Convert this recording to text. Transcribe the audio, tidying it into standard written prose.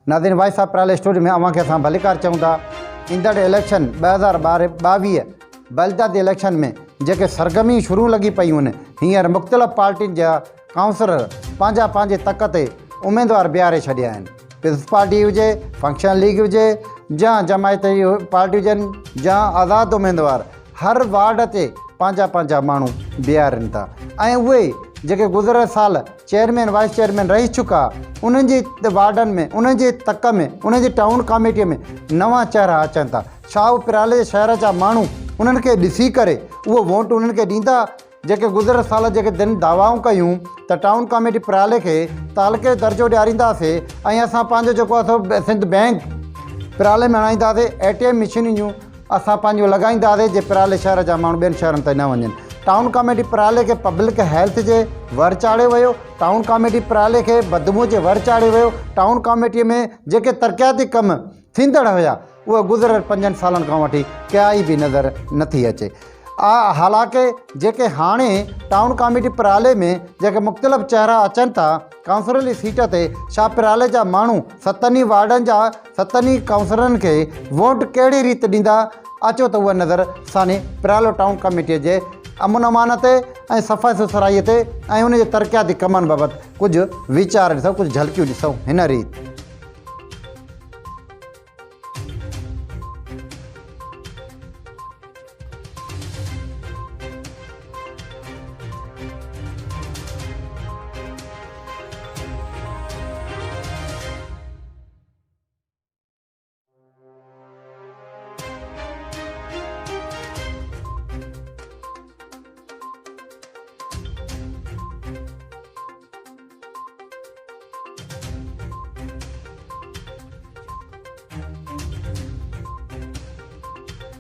नाज़रीन वाइस साहब प्राले स्टूडियो में अवां खे असां भलीकार चऊं था। ईंदड़ इलेक्शन 2022 बलदाती इलेक्शन में जेके सरगर्मी शुरू लगी पयूं आहिनि, हींअर मुख़्तलिफ़ पार्टियुनि जा काउंसलर पंहिंजे तक ते उम्मीदवार बीहारे छॾिया आहिनि। पीपल्स पार्टी हुजे, फंक्शन लीग हुजे, या जमायती पार्टी हुजनि, या आज़ाद उम्मीदवार, हर वार्ड ते पंहिंजा माण्हू बीहारनि था। ऐं उहे जेके गुज़िरियल साल चेयरमैन वाइस चेयरमैन रही चुका, उन्हनि जे वार्डनि में, उन्हनि जे तक में, उन्हनि जी टाउन कमेटीअ में नवां चेहरा अचनि था। छा उहे पिराले जे शहर जा माण्हू उन्हनि खे ॾिसी करे उहो वोट उन्हनि खे ॾींदा? जेके गुज़िरियल साल जेके दिन दावाऊं कयूं त टाउन कमेटी पिराले खे तालुके दर्जो ॾियारींदासीं ऐं असां पंहिंजो जेको आहे सिंध बैंक पिराले में हणाईंदासीं, ATM मशीनियूं असां पंहिंजो लॻाईंदासीं जे पिराले शहर जा माण्हू ॿियनि शहरनि ताईं न वञनि। टाउन कमेटी पिराले खे पब्लिक हेल्थ जे वर चाढ़ियो वियो, टाउन कमेटी पिराले खे बदबू जे वर चाढ़ियो वियो। टाउन कमेटीअ में जेके तरक़ियाती कम थींदड़ हुया उहे गुज़िरियल 5 सालनि खां वठी काई बि नज़र नथी अचे। हालांकि जेके हाणे टाउन कमेटी पिराले में जेके मुख़्तलिफ़ चेहरा अचनि था काउंसलर जी सीट ते, छा पिराले जा माण्हू 7 वार्डनि जा 7 काउंसलरनि खे वोट कहिड़ी रीति ॾींदा? अचो त उहा नज़र साने पिरालो टाउन कमेटीअ जे अमन अमान ते ऐं सफ़ाई सुथराईअ ते ऐं उन जे तरक़ियाती कमनि बाबति कुझु वीचार ॾिसूं, कुझु झलकियूं ॾिसूं हिन रीति।